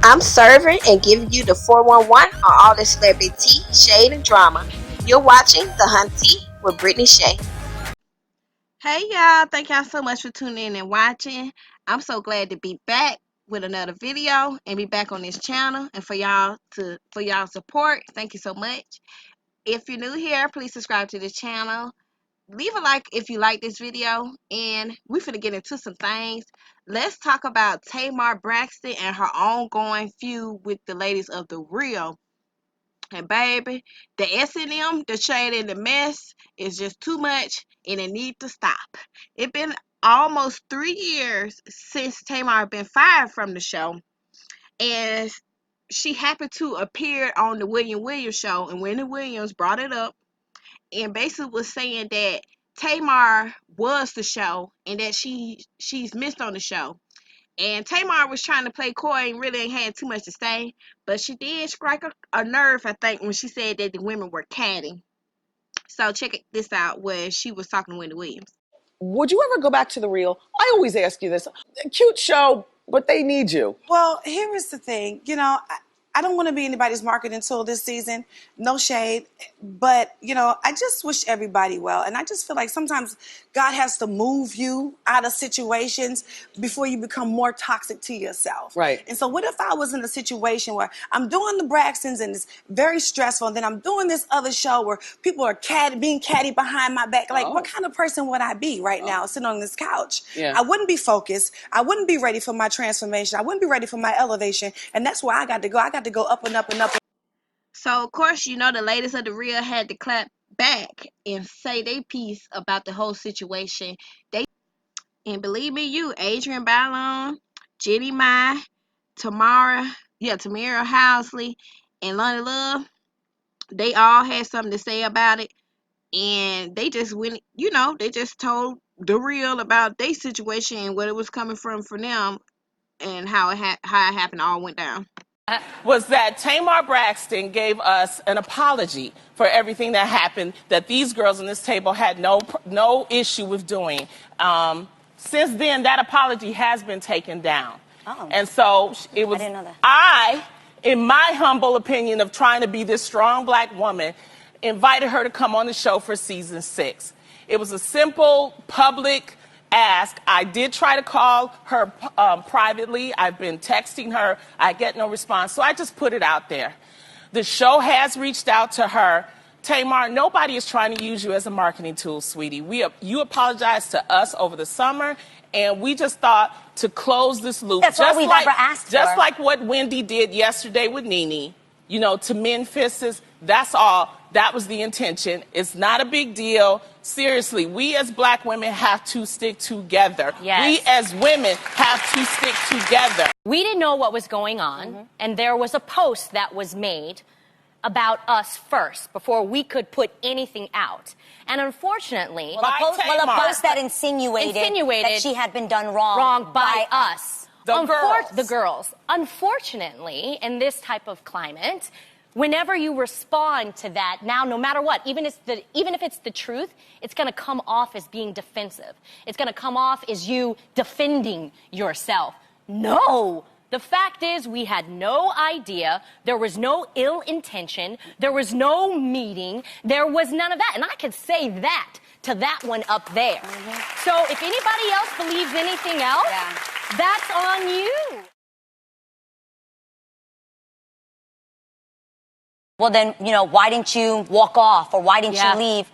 I'm serving and giving you the 411 on all the celebrity tea, shade, and drama. You're watching The Hunt Tea with Brittany Shay. Hey y'all, thank y'all so much for tuning in and watching. I'm so glad to be back with another video and be back on this channel, and for y'all support. Thank you so much. If you're new here, please subscribe to the channel. Leave a like if you like this video, and we finna get into some things. Let's talk about Tamar Braxton and her ongoing feud with the ladies of The Real. And baby, the S&M, the shade, and the mess is just too much, and it needs to stop. It's been almost 3 years since Tamar been fired from the show, and she happened to appear on the William Williams show, and Wendy Williams brought it up and basically was saying that Tamar was the show and that she's missed on the show. And Tamar was trying to play coy and really ain't had too much to say, but she did strike a nerve, I think, when she said that the women were catty. So check this out, where she was talking to Wendy Williams. Would you ever go back to The Real? I always ask you this. Cute show, but they need you. Well, here is the thing. I don't want to be anybody's marketing tool this season. No shade. But, I just wish everybody well. And I just feel like sometimes God has to move you out of situations before you become more toxic to yourself. Right. And so what if I was in a situation where I'm doing the Braxtons and it's very stressful, and then I'm doing this other show where people are being catty behind my back? Like, what kind of person would I be right now sitting on this couch? Yeah. I wouldn't be focused. I wouldn't be ready for my transformation. I wouldn't be ready for my elevation. And that's where I got to go. I got to go up and up and up. So of course, the ladies of The Real had to clap back and say their piece about the whole situation. And believe me, Adrienne, Jeannie, Tamara, Tamera Housley, and Loni Love, they all had something to say about it. And they just went, they just told The Real about their situation and what it was coming from for them, and how it happened, all went down. Was that Tamar Braxton gave us an apology for everything that happened, that these girls on this table had no issue with doing. Since then, that apology has been taken down. Oh. And so it was, I didn't know that. In my humble opinion of trying to be this strong black woman, invited her to come on the show for season 6. It was a simple public ask. I did try to call her privately. I've been texting her. I get no response. So I just put it out there. The show has reached out to her. Tamar, nobody is trying to use you as a marketing tool, sweetie. You apologized to us over the summer, and we just thought to close this loop. That's all we've ever asked for. Just like what Wendy did yesterday with Nene, to mend fists. That's all. That was the intention. It's not a big deal. Seriously, we as black women have to stick together. Yes. We as women have to stick together. We didn't know what was going on, and there was a post that was made about us first before we could put anything out. And unfortunately, a post that insinuated that she had been done wrong by us. The girls. Unfortunately, in this type of climate, whenever you respond to that, now no matter what, even if it's the truth, it's going to come off as being defensive. It's going to come off as you defending yourself. No. The fact is, we had no idea. There was no ill intention. There was no meeting. There was none of that. And I could say that to that one up there. So if anybody else believes anything else, that's on you. Well, then, why didn't you walk off, or why didn't you leave?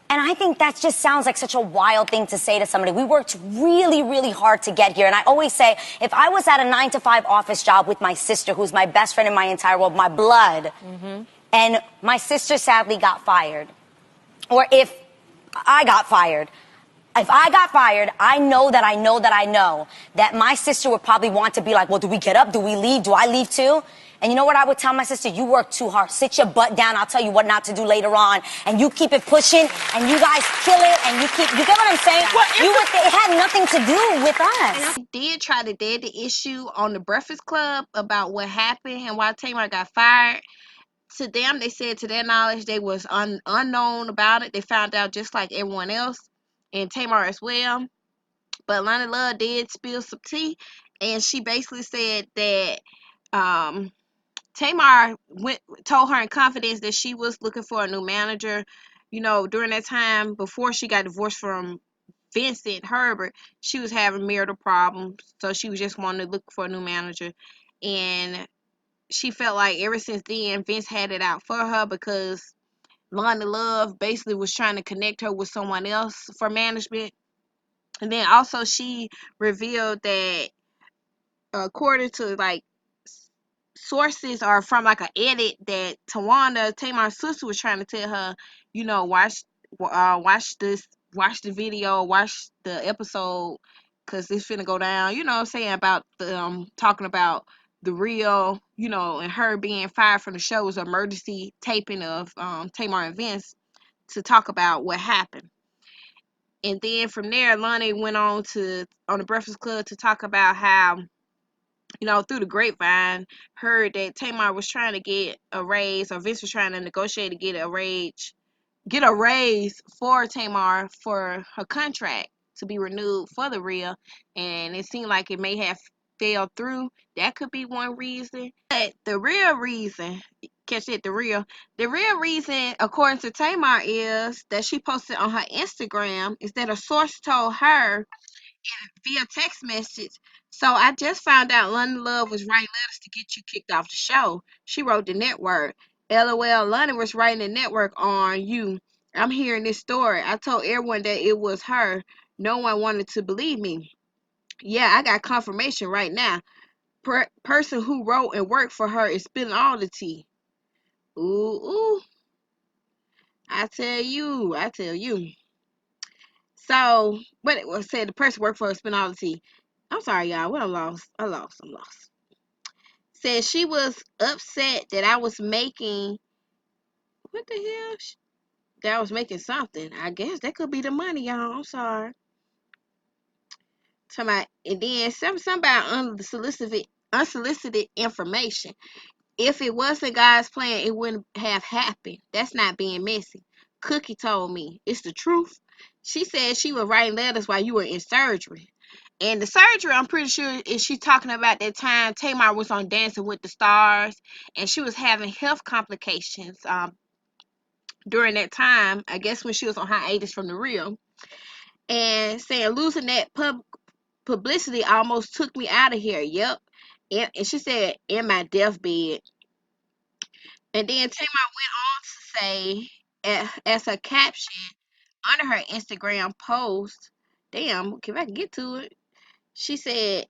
And I think that just sounds like such a wild thing to say to somebody. We worked really, really hard to get here. And I always say, if I was at a 9-to-5 office job with my sister, who's my best friend in my entire world, my blood, and my sister sadly got fired, or if I got fired, I know that my sister would probably want to be like, well, do we get up? Do we leave? Do I leave too? And you know what I would tell my sister? You work too hard. Sit your butt down. I'll tell you what not to do later on. And you keep it pushing, and you guys kill it, and you get what I'm saying? It had nothing to do with us. And I did try to dead the issue on the Breakfast Club about what happened and why Tamar got fired. To them, they said to their knowledge, they was unknown about it. They found out just like everyone else, and Tamar as well. But Loni Love did spill some tea, and she basically said that Tamar told her in confidence that she was looking for a new manager. During that time before she got divorced from Vincent Herbert, she was having marital problems, so she was just wanting to look for a new manager. And she felt like ever since then, Vince had it out for her because Loni Love basically was trying to connect her with someone else for management. And then also she revealed that according to like sources are from like an edit that Tamar's sister was trying to tell her, watch the video, watch the episode, cause it's finna go down. You know what I'm saying, about the talking about the real, and her being fired from the show was emergency taping of Tamar and Vince to talk about what happened. And then from there, Loni went on the Breakfast Club to talk about how, through the grapevine, heard that Tamar was trying to get a raise, or Vince was trying to negotiate to get a raise for Tamar for her contract to be renewed for the real, and it seemed like it may have fell through. That could be one reason. But the real reason, the real reason, according to Tamar, is that she posted on her Instagram is that a source told her via text message. So I just found out Loni Love was writing letters to get you kicked off the show. She wrote the network. LOL, Loni was writing the network on you. I'm hearing this story. I told everyone that it was her. No one wanted to believe me. Yeah, I got confirmation right now. Person who wrote and worked for her is spilling all the tea. Ooh. I tell you. So, but it was said the person worked for her spilling all the tea. I'm sorry, y'all. What I'm lost. Said she was upset that I was making, what the hell? That I was making something. I guess that could be the money, y'all. I'm sorry. And then something about unsolicited information. If it wasn't God's plan, it wouldn't have happened. That's not being messy. Cookie told me. It's the truth. She said she was writing letters while you were in surgery. And the surgery, I'm pretty sure, is she talking about that time Tamar was on Dancing with the Stars, and she was having health complications during that time, I guess when she was on hiatus from the real. And saying losing that publicity almost took me out of here. Yep. And she said, in my deathbed. And then Tamar went on to say, as her caption under her Instagram post, damn, if I can get to it, she said,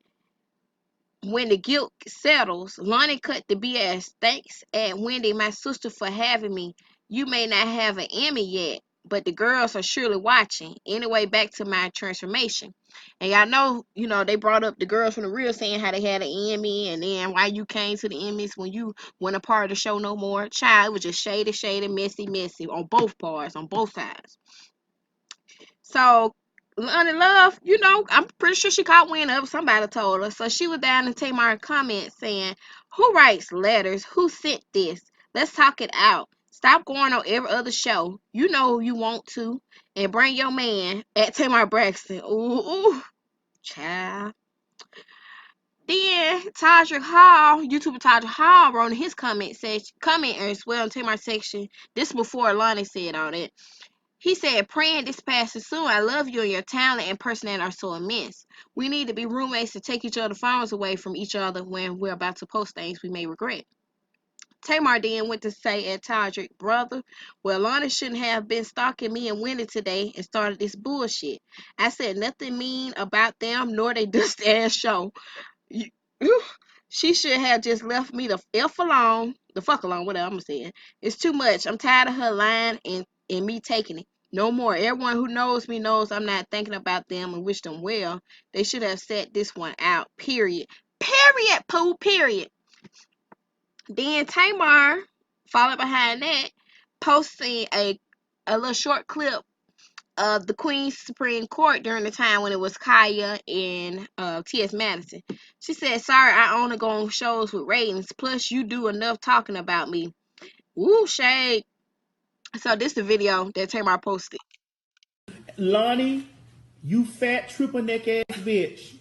when the guilt settles, Loni cut the BS. Thanks, and Wendy, my sister, for having me. You may not have an Emmy yet, but the girls are surely watching. Anyway, back to my transformation. And y'all know, they brought up the girls from the real saying how they had an Emmy, and then why you came to the Emmys when you weren't a part of the show no more. Child, it was just shady, messy on both parts, on both sides. So, Loni Love, I'm pretty sure she caught wind of somebody told her. So she was down in Tamar comments saying, who writes letters? Who sent this? Let's talk it out. Stop going on every other show. You know you want to. And bring your man at Tamar Braxton. Ooh, child. Then Todrick Hall, YouTuber Todrick Hall, wrote in his comment as well in Tamar section. This before Loni said all that. He said, praying this passes soon. I love you and your talent and personality are so immense. We need to be roommates to take each other's phones away from each other when we're about to post things we may regret. Tamar then went to say at Todrick, brother, well, Loni shouldn't have been stalking me and Wendy today and started this bullshit. I said nothing mean about them nor they dust ass show. She should have just left me the fuck alone, whatever I'm saying. It's too much. I'm tired of her lying and me taking it. No more. Everyone who knows me knows I'm not thinking about them and wish them well. They should have set this one out. Period. Period, Pooh. Period. Then Tamar, followed behind that, posting a little short clip of the Queen's Supreme Court during the time when it was Kaya and T.S. Madison. She said, sorry, I only go on shows with ratings. Plus, you do enough talking about me. Woo, shade. So this is the video that Tamar posted. Loni, you fat triple neck ass bitch.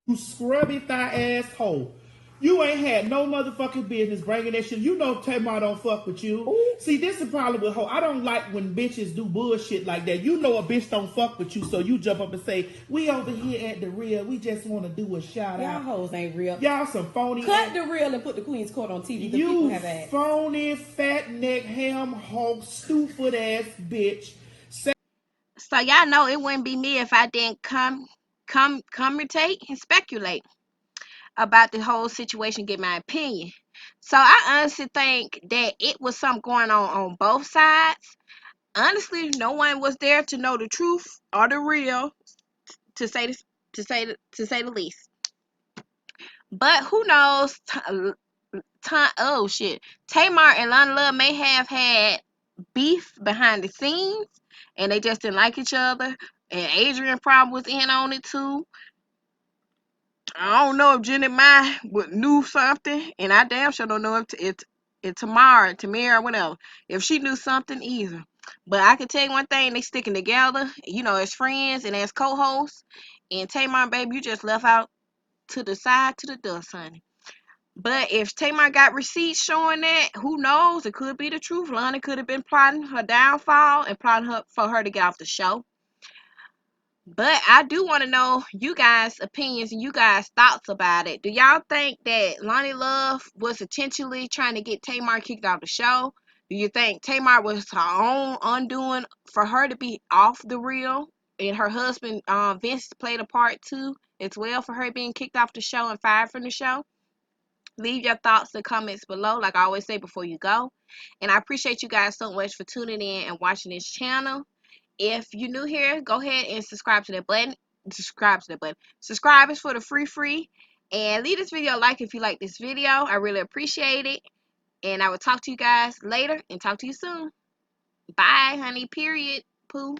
You scrubby thigh asshole. You ain't had no motherfucking business bringing that shit. You know Tamar don't fuck with you. Ooh. See, this is the problem with hoe. I don't like when bitches do bullshit like that. You know a bitch don't fuck with you, so you jump up and say, we over here at the real. We just want to do a shout out. Y'all hoes ain't real. Y'all some phony. Cut the real and put the Queen's Court on TV. The people have asked. Phony, fat neck, ham hog, stupid ass bitch. So y'all know it wouldn't be me if I didn't commentate and speculate about the whole situation, get my opinion. So I honestly think that it was something going on both sides. Honestly, no one was there to know the truth or the real, to say the least. But who knows? Oh shit, Tamar and Loni Love may have had beef behind the scenes, and they just didn't like each other. And Adrienne probably was in on it too. I don't know if Jeannie knew something, and I damn sure don't know if Tamera, whatever, if she knew something either. But I can tell you one thing: they sticking together, as friends and as co-hosts. And Tamar, baby, you just left out to the side to the dust, honey. But if Tamar got receipts showing that, who knows? It could be the truth. Loni could have been plotting her downfall and plotting for her to get off the show. But I do want to know you guys' opinions and you guys' thoughts about it. Do y'all think that Loni Love was intentionally trying to get Tamar kicked off the show? Do you think Tamar was her own undoing for her to be off the reel? And her husband, Vince, played a part too, as well, for her being kicked off the show and fired from the show? Leave your thoughts and comments below, like I always say before you go. And I appreciate you guys so much for tuning in and watching this channel. If you're new here, go ahead and subscribe to that button. Subscribe is for the free. And leave this video a like if you like this video. I really appreciate it. And I will talk to you guys later and talk to you soon. Bye, honey. Period. Pooh.